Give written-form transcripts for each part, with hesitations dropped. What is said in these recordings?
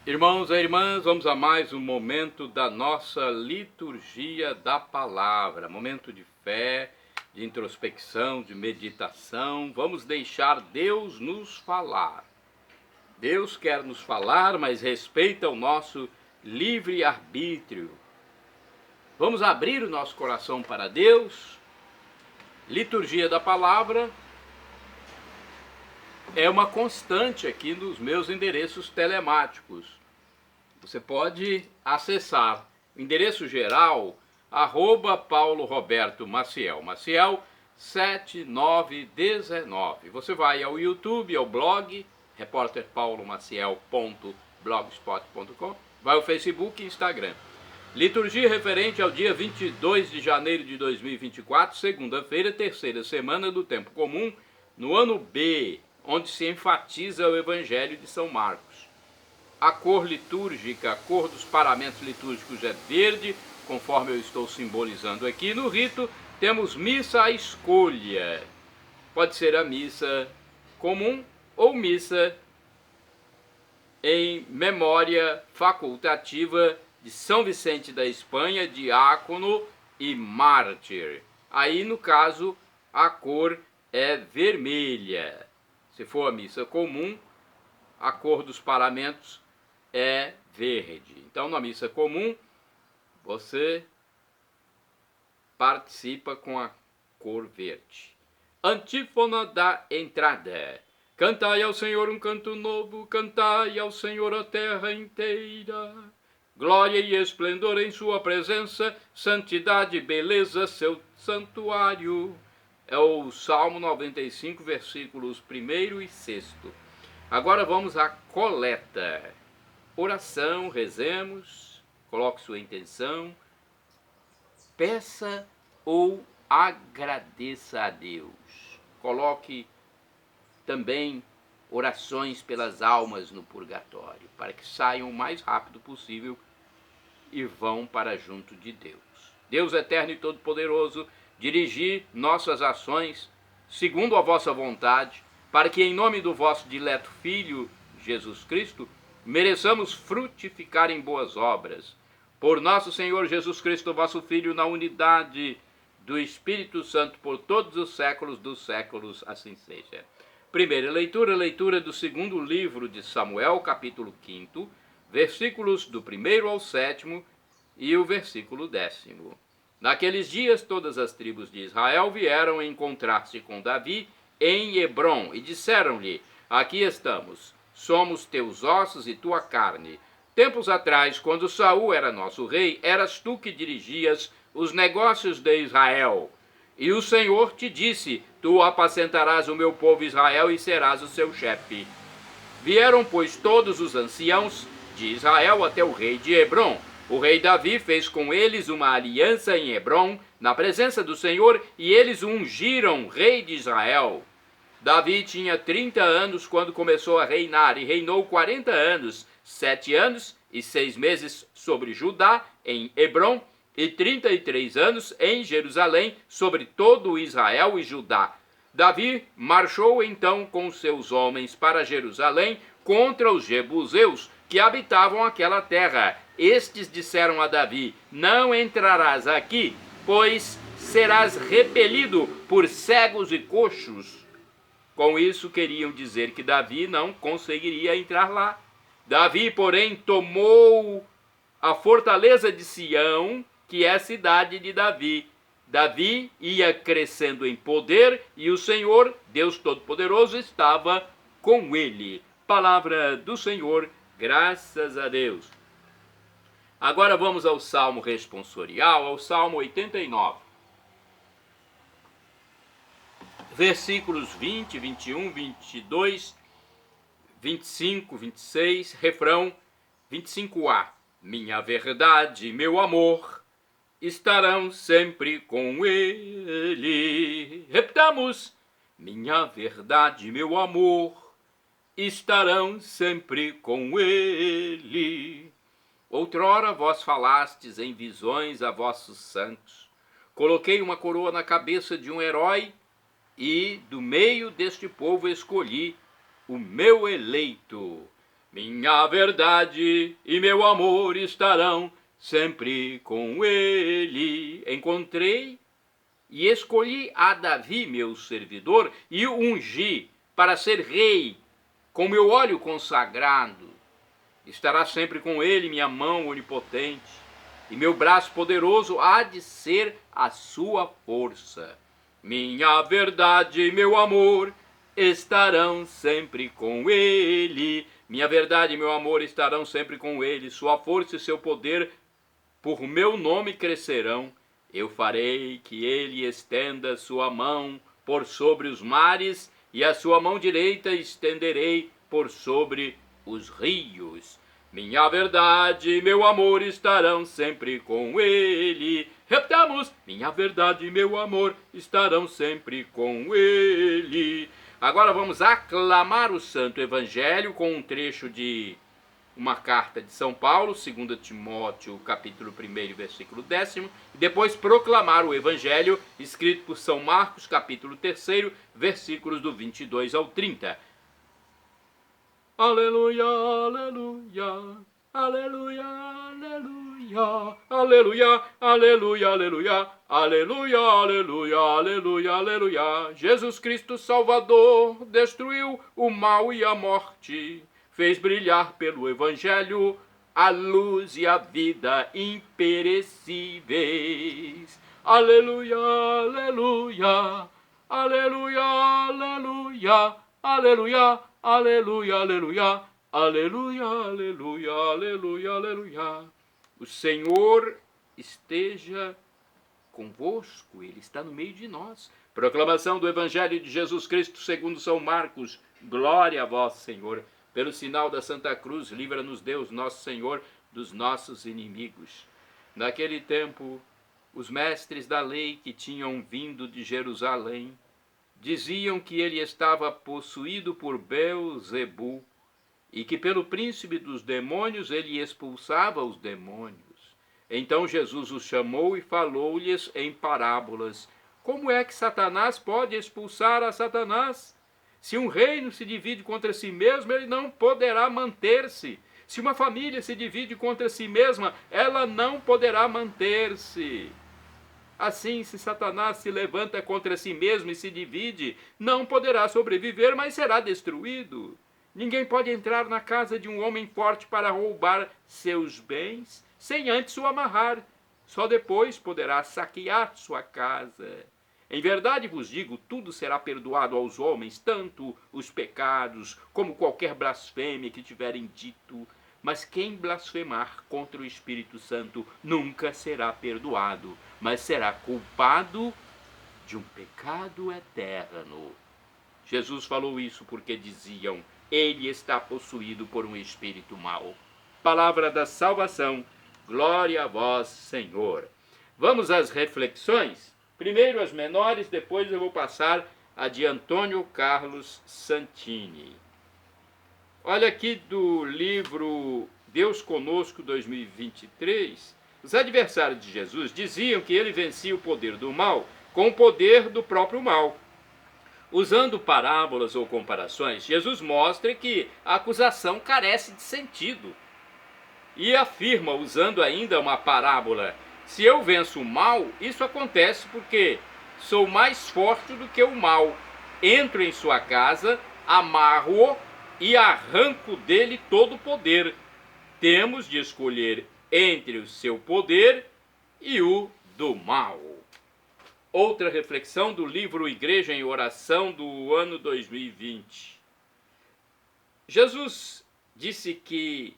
Irmãos e irmãs, vamos a mais um momento da nossa liturgia da palavra, momento de fé, de introspecção, de meditação. Vamos deixar Deus nos falar. Deus quer nos falar, mas respeita o nosso livre-arbítrio. Vamos abrir o nosso coração para Deus. Liturgia da palavra é uma constante aqui nos meus endereços telemáticos. Você pode acessar o endereço geral, @Paulo Roberto Maciel, Maciel 7919. Você vai ao YouTube, ao blog, repórterpaulomaciel.blogspot.com, vai ao Facebook e Instagram. Liturgia referente ao dia 22 de janeiro de 2024, segunda-feira, terceira semana do tempo comum, no ano B, onde se enfatiza o Evangelho de São Marcos. A cor litúrgica, a cor dos paramentos litúrgicos é verde, conforme eu estou simbolizando aqui. No rito, temos missa à escolha. Pode ser a missa comum ou missa em memória facultativa de São Vicente da Espanha, diácono e mártir. Aí, no caso, a cor é vermelha. Se for a missa comum, a cor dos paramentos é verde. Então, na missa comum, você participa com a cor verde. Antífona da entrada. Cantai ao Senhor um canto novo, cantai ao Senhor a terra inteira. Glória e esplendor em sua presença, santidade e beleza seu santuário. É o Salmo 95, versículos 1º e 6º. Agora vamos à coleta. Oração, rezemos, coloque sua intenção, peça ou agradeça a Deus. Coloque também orações pelas almas no purgatório, para que saiam o mais rápido possível e vão para junto de Deus. Deus eterno e todo-poderoso, dirigi nossas ações segundo a vossa vontade, para que em nome do vosso dileto Filho, Jesus Cristo, mereçamos frutificar em boas obras. Por nosso Senhor Jesus Cristo, vosso Filho, na unidade do Espírito Santo, por todos os séculos dos séculos, assim seja. Primeira leitura do segundo livro de Samuel, capítulo 5, versículos do 1º ao 7º e o versículo 10º. Naqueles dias, todas as tribos de Israel vieram encontrar-se com Davi em Hebrom e disseram-lhe: aqui estamos, somos teus ossos e tua carne. Tempos atrás, quando Saul era nosso rei, eras tu que dirigias os negócios de Israel. E o Senhor te disse: tu apacentarás o meu povo Israel e serás o seu chefe. Vieram, pois, todos os anciãos de Israel até o rei de Hebrom. O rei Davi fez com eles uma aliança em Hebrom, na presença do Senhor, e eles o ungiram rei de Israel. Davi tinha 30 anos quando começou a reinar, e reinou 40 anos, 7 anos e 6 meses sobre Judá, em Hebrom, e 33 anos em Jerusalém, sobre todo Israel e Judá. Davi marchou então com seus homens para Jerusalém contra os jebuseus que habitavam aquela terra. Estes disseram a Davi: não entrarás aqui, pois serás repelido por cegos e coxos. Com isso queriam dizer que Davi não conseguiria entrar lá. Davi, porém, tomou a fortaleza de Sião, que é a cidade de Davi. Davi ia crescendo em poder e o Senhor, Deus Todo-Poderoso, estava com ele. Palavra do Senhor, graças a Deus. Agora vamos ao Salmo responsorial, ao Salmo 89. Versículos 20, 21, 22, 25, 26, refrão 25a. Minha verdade e meu amor estarão sempre com ele. Repitamos. Minha verdade e meu amor estarão sempre com ele. Outrora vós falastes em visões a vossos santos. Coloquei uma coroa na cabeça de um herói e do meio deste povo escolhi o meu eleito. Minha verdade e meu amor estarão sempre com ele. Encontrei e escolhi a Davi, meu servidor, e o ungi para ser rei, com meu óleo consagrado. Estará sempre com ele minha mão onipotente, e meu braço poderoso há de ser a sua força. Minha verdade e meu amor estarão sempre com ele. Minha verdade e meu amor estarão sempre com ele. Sua força e seu poder por meu nome crescerão. Eu farei que ele estenda sua mão por sobre os mares, e a sua mão direita estenderei por sobre os rios. Minha verdade e meu amor estarão sempre com ele. Repetamos: minha verdade e meu amor estarão sempre com ele. Agora vamos aclamar o Santo Evangelho com um trecho de uma carta de São Paulo, 2 Timóteo, capítulo 1, versículo 10, e depois proclamar o Evangelho escrito por São Marcos, capítulo 3, versículos do 22 ao 30. Aleluia, aleluia, aleluia, aleluia, aleluia, aleluia, aleluia, aleluia, aleluia, aleluia, aleluia. Jesus Cristo Salvador destruiu o mal e a morte, fez brilhar pelo Evangelho a luz e a vida imperecíveis. Aleluia, aleluia, aleluia, aleluia, aleluia, aleluia, aleluia, aleluia, aleluia, aleluia, aleluia. O Senhor esteja convosco, Ele está no meio de nós. Proclamação do Evangelho de Jesus Cristo segundo São Marcos. Glória a vós, Senhor. Pelo sinal da Santa Cruz, livra-nos Deus, nosso Senhor, dos nossos inimigos. Naquele tempo, os mestres da lei que tinham vindo de Jerusalém diziam que ele estava possuído por Beelzebu e que pelo príncipe dos demônios ele expulsava os demônios. Então Jesus os chamou e falou-lhes em parábolas: como é que Satanás pode expulsar a Satanás? Se um reino se divide contra si mesmo, ele não poderá manter-se. Se uma família se divide contra si mesma, ela não poderá manter-se. Assim, se Satanás se levanta contra si mesmo e se divide, não poderá sobreviver, mas será destruído. Ninguém pode entrar na casa de um homem forte para roubar seus bens, sem antes o amarrar. Só depois poderá saquear sua casa. Em verdade vos digo, tudo será perdoado aos homens, tanto os pecados como qualquer blasfêmia que tiverem dito. Mas quem blasfemar contra o Espírito Santo nunca será perdoado, mas será culpado de um pecado eterno. Jesus falou isso porque diziam: ele está possuído por um espírito mau. Palavra da salvação, glória a vós, Senhor. Vamos às reflexões? Primeiro as menores, depois eu vou passar a de Antônio Carlos Santini. Olha aqui do livro Deus Conosco 2023, os adversários de Jesus diziam que ele vencia o poder do mal com o poder do próprio mal. Usando parábolas ou comparações, Jesus mostra que a acusação carece de sentido. E afirma, usando ainda uma parábola: se eu venço o mal, isso acontece porque sou mais forte do que o mal. Entro em sua casa, amarro-o e arranco dele todo o poder. Temos de escolher entre o seu poder e o do mal. Outra reflexão do livro Igreja em Oração do ano 2020. Jesus disse que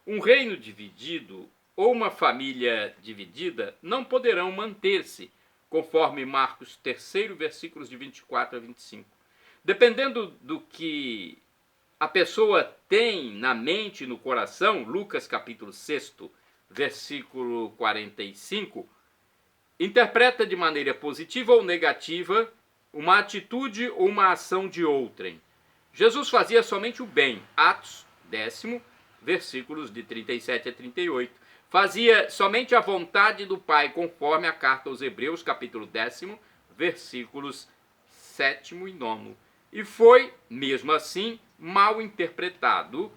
um reino dividido ou uma família dividida não poderão manter-se, conforme Marcos 3, versículos de 24 a 25. Dependendo do que a pessoa tem na mente e no coração, Lucas capítulo 6, versículo 45, interpreta de maneira positiva ou negativa uma atitude ou uma ação de outrem. Jesus fazia somente o bem, Atos 10, versículos de 37 a 38. Fazia somente a vontade do Pai, conforme a carta aos Hebreus, capítulo 10, versículos 7 e 9. E foi, mesmo assim, mal interpretado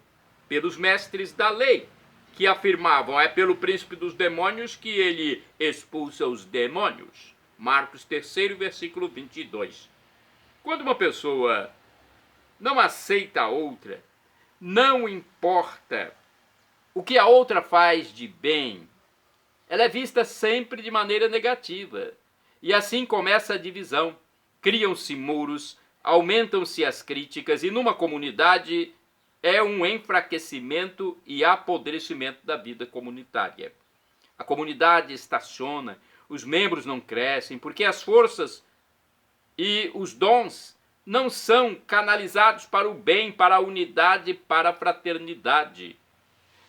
pelos mestres da lei, que afirmavam: é pelo príncipe dos demônios que ele expulsa os demônios. Marcos 3, versículo 22. Quando uma pessoa não aceita a outra, não importa o que a outra faz de bem, ela é vista sempre de maneira negativa. E assim começa a divisão. Criam-se muros, aumentam-se as críticas, e numa comunidade é um enfraquecimento e apodrecimento da vida comunitária. A comunidade estaciona, os membros não crescem, porque as forças e os dons não são canalizados para o bem, para a unidade, para a fraternidade.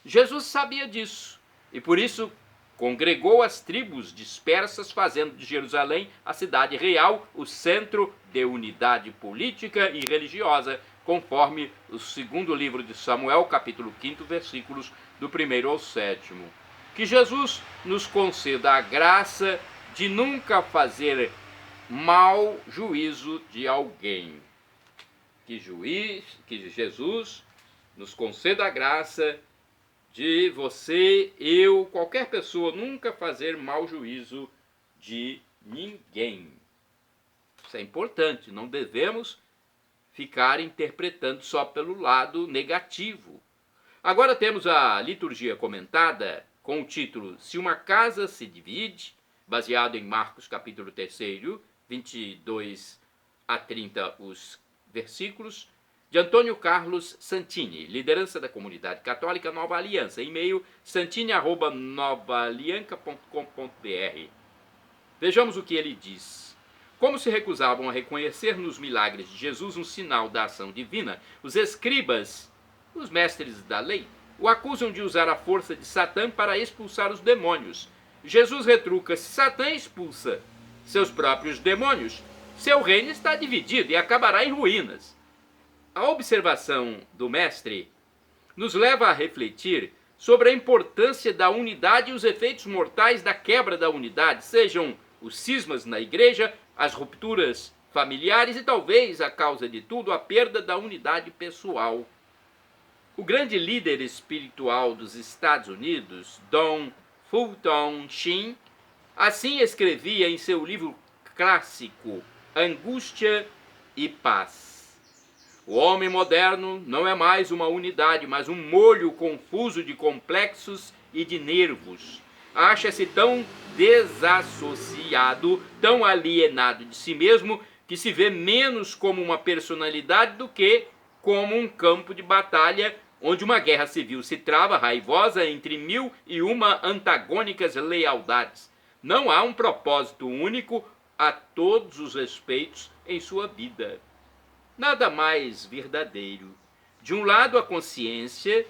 Jesus sabia disso e por isso congregou as tribos dispersas, fazendo de Jerusalém a cidade real, o centro de unidade política e religiosa, conforme o segundo livro de Samuel, capítulo 5, versículos do 1º ao 7º. Que Jesus nos conceda a graça de nunca fazer mau juízo de alguém. Que Jesus nos conceda a graça de você, eu, qualquer pessoa, nunca fazer mau juízo de ninguém. Isso é importante, não devemos ficar interpretando só pelo lado negativo. Agora temos a liturgia comentada com o título Se uma casa se divide, baseado em Marcos capítulo 3, 22 a 30 os versículos, de Antônio Carlos Santini, liderança da comunidade católica Nova Aliança, e-mail santini@novaalianca.com.br. Vejamos o que ele diz. Como se recusavam a reconhecer nos milagres de Jesus um sinal da ação divina, os escribas, os mestres da lei, o acusam de usar a força de Satã para expulsar os demônios. Jesus retruca: se Satã expulsa seus próprios demônios, seu reino está dividido e acabará em ruínas. A observação do mestre nos leva a refletir sobre a importância da unidade e os efeitos mortais da quebra da unidade, sejam os cismas na igreja, as rupturas familiares e talvez, a causa de tudo, a perda da unidade pessoal. O grande líder espiritual dos Estados Unidos, Don Fulton Sheen, assim escrevia em seu livro clássico Angústia e Paz. O homem moderno não é mais uma unidade, mas um molho confuso de complexos e de nervos. Acha-se tão desassociado, tão alienado de si mesmo, que se vê menos como uma personalidade do que como um campo de batalha onde uma guerra civil se trava raivosa entre 1001 antagônicas lealdades. Não há um propósito único a todos os respeitos em sua vida. Nada mais verdadeiro. De um lado, a consciência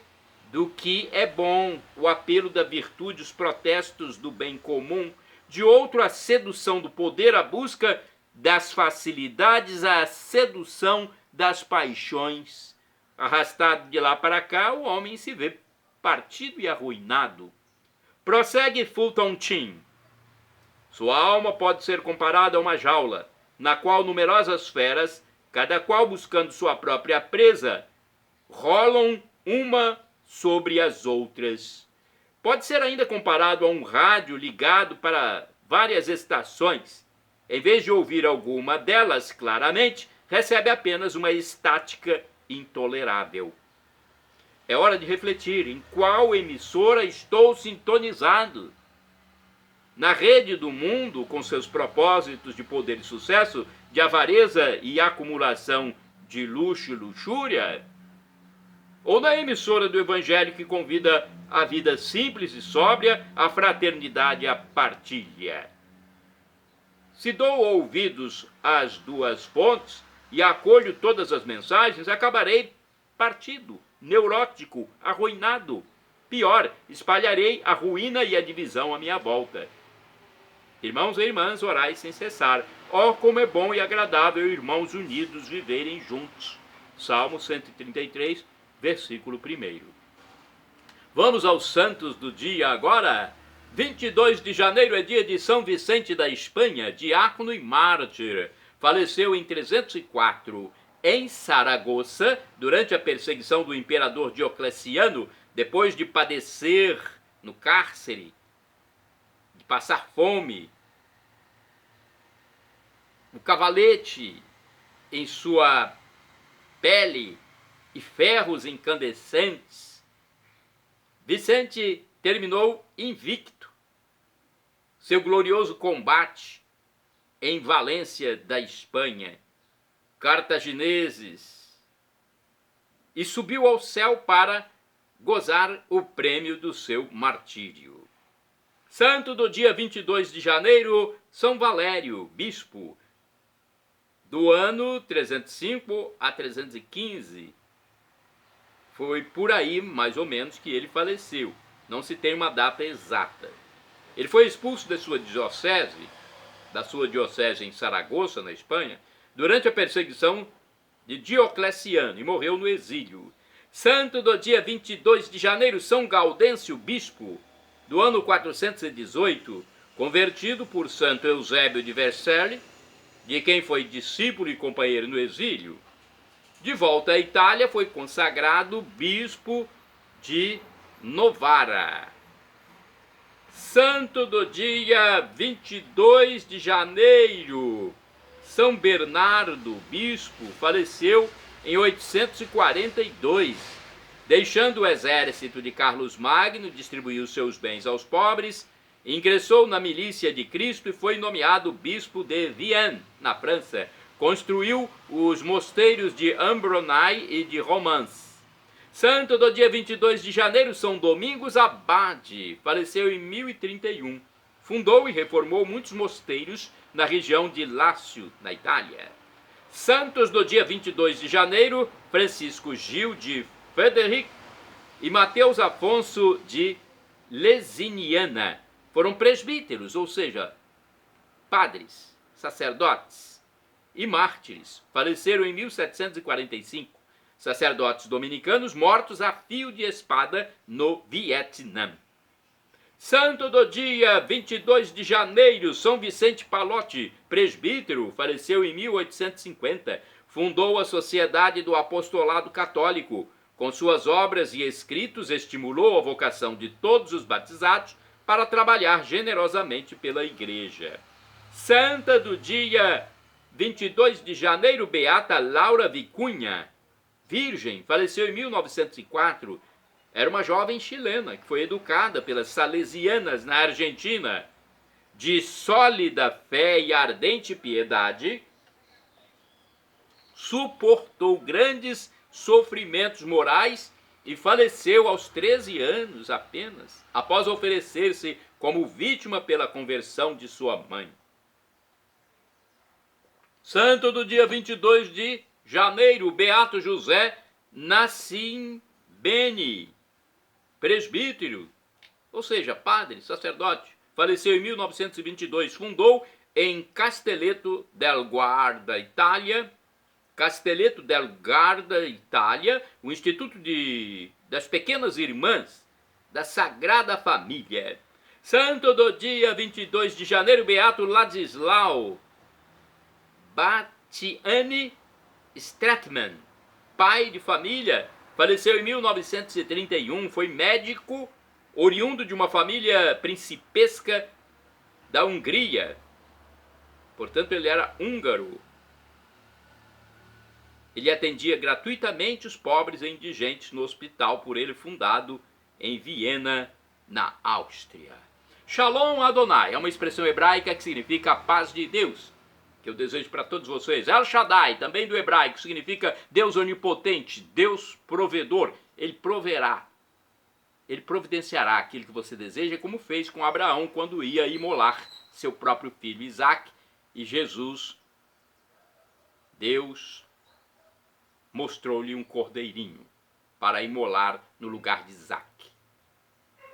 do que é bom, o apelo da virtude, os protestos do bem comum. De outro, a sedução do poder, a busca das facilidades, a sedução das paixões. Arrastado de lá para cá, o homem se vê partido e arruinado. Prossegue Fulton Sheen. Sua alma pode ser comparada a uma jaula, na qual numerosas feras, cada qual buscando sua própria presa, rolam uma sobre as outras. Pode ser ainda comparado a um rádio ligado para várias estações. Em vez de ouvir alguma delas claramente, recebe apenas uma estática intolerável. É hora de refletir em qual emissora estou sintonizado. Na rede do mundo, com seus propósitos de poder e sucesso, de avareza e acumulação de luxo e luxúria? Ou na emissora do Evangelho que convida à vida simples e sóbria, à fraternidade e à partilha? Se dou ouvidos às duas fontes e acolho todas as mensagens, acabarei partido, neurótico, arruinado. Pior, espalharei a ruína e a divisão à minha volta. Irmãos e irmãs, orai sem cessar. Oh, como é bom e agradável irmãos unidos viverem juntos. Salmo 133, versículo 1. Vamos aos santos do dia agora. 22 de janeiro é dia de São Vicente da Espanha, diácono e mártir. Faleceu em 304. em Saragoça, durante a perseguição do imperador Diocleciano, depois de padecer no cárcere, de passar fome, o cavalete em sua pele e ferros incandescentes, Vicente terminou invicto seu glorioso combate em Valência da Espanha, cartagineses, e subiu ao céu para gozar o prêmio do seu martírio. Santo do dia 22 de janeiro, São Valério, bispo, do ano 305 a 315. Foi por aí, mais ou menos, que ele faleceu. Não se tem uma data exata. Ele foi expulso da sua diocese em Saragoça, na Espanha, durante a perseguição de Diocleciano e morreu no exílio. Santo do dia 22 de janeiro, São Gaudêncio, bispo, do ano 418, convertido por Santo Eusébio de Vercelli, de quem foi discípulo e companheiro no exílio. De volta à Itália, foi consagrado bispo de Novara. Santo do dia 22 de janeiro, São Bernardo, bispo, faleceu em 842, deixando o exército de Carlos Magno, distribuiu seus bens aos pobres, ingressou na milícia de Cristo e foi nomeado bispo de Vienne, na França. Construiu os mosteiros de Ambronay e de Romans. Santo do dia 22 de janeiro, São Domingos Abade, faleceu em 1031. Fundou e reformou muitos mosteiros na região de Lácio, na Itália. Santos do dia 22 de janeiro, Francisco Gil de Frederic e Mateus Afonso de Lesiniana. Foram presbíteros, ou seja, padres, sacerdotes e mártires. Faleceram em 1745. Sacerdotes dominicanos mortos a fio de espada no Vietnã. Santo do dia 22 de janeiro, São Vicente Pallotti, presbítero, faleceu em 1850. Fundou a Sociedade do Apostolado Católico. Com suas obras e escritos, estimulou a vocação de todos os batizados para trabalhar generosamente pela Igreja. Santa do dia 22 de janeiro, Beata Laura Vicunha, virgem, faleceu em 1904. Era uma jovem chilena que foi educada pelas salesianas na Argentina. De sólida fé e ardente piedade, suportou grandes sofrimentos morais e faleceu aos 13 anos apenas, após oferecer-se como vítima pela conversão de sua mãe. Santo do dia 22 de janeiro, Beato José Nascimbeni, presbítero, ou seja, padre, sacerdote, faleceu em 1922, fundou em Castelletto del Garda, Itália, o Instituto das Pequenas Irmãs da Sagrada Família. Santo do dia 22 de janeiro, Beato Ladislau Battiani Stratman, pai de família, faleceu em 1931, foi médico, oriundo de uma família principesca da Hungria. Portanto, ele era húngaro. Ele atendia gratuitamente os pobres e indigentes no hospital por ele fundado em Viena, na Áustria. Shalom Adonai é uma expressão hebraica que significa a paz de Deus, que eu desejo para todos vocês. El Shaddai, também do hebraico, significa Deus onipotente, Deus provedor. Ele proverá, ele providenciará aquilo que você deseja, como fez com Abraão quando ia imolar seu próprio filho Isaque. E Jesus, Deus, mostrou-lhe um cordeirinho para imolar no lugar de Isaque.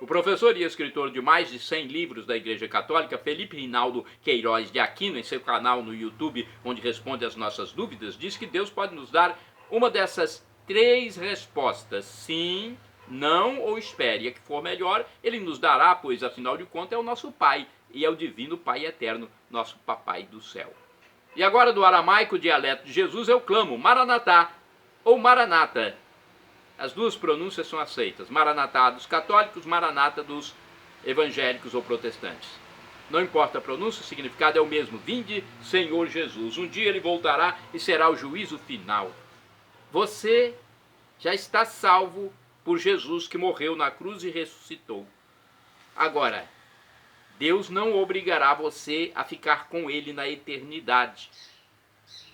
O professor e escritor de mais de 100 livros da Igreja Católica, Felipe Rinaldo Queiroz de Aquino, em seu canal no YouTube, onde responde às nossas dúvidas, diz que Deus pode nos dar uma dessas 3 respostas: sim, não ou espere. A que for melhor, ele nos dará, pois afinal de contas é o nosso Pai, e é o divino Pai eterno, nosso Papai do céu. E agora do aramaico dialeto de Jesus eu clamo Maranatá ou Maranata. As duas pronúncias são aceitas. Maranatá dos católicos, Maranata dos evangélicos ou protestantes. Não importa a pronúncia, o significado é o mesmo. Vinde, Senhor Jesus. Um dia ele voltará e será o juízo final. Você já está salvo por Jesus que morreu na cruz e ressuscitou. Agora, Deus não obrigará você a ficar com ele na eternidade.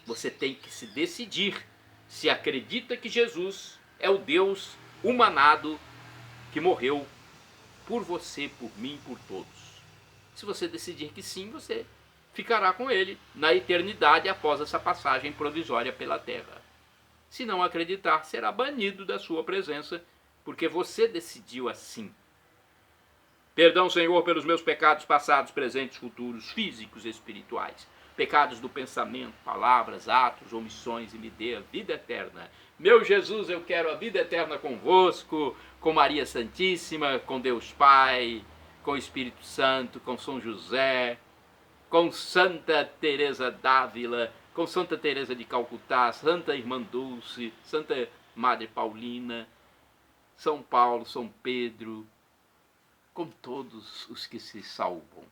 Você tem que se decidir se acredita que Jesus é o Deus humanado que morreu por você, por mim, por todos. Se você decidir que sim, você ficará com ele na eternidade após essa passagem provisória pela terra. Se não acreditar, será banido da sua presença, porque você decidiu assim. Perdão, Senhor, pelos meus pecados passados, presentes, futuros, físicos e espirituais. Pecados do pensamento, palavras, atos, omissões, e me dê a vida eterna. Meu Jesus, eu quero a vida eterna convosco, com Maria Santíssima, com Deus Pai, com o Espírito Santo, com São José, com Santa Teresa d'Ávila, com Santa Teresa de Calcutá, Santa Irmã Dulce, Santa Madre Paulina, São Paulo, São Pedro, com todos os que se salvam.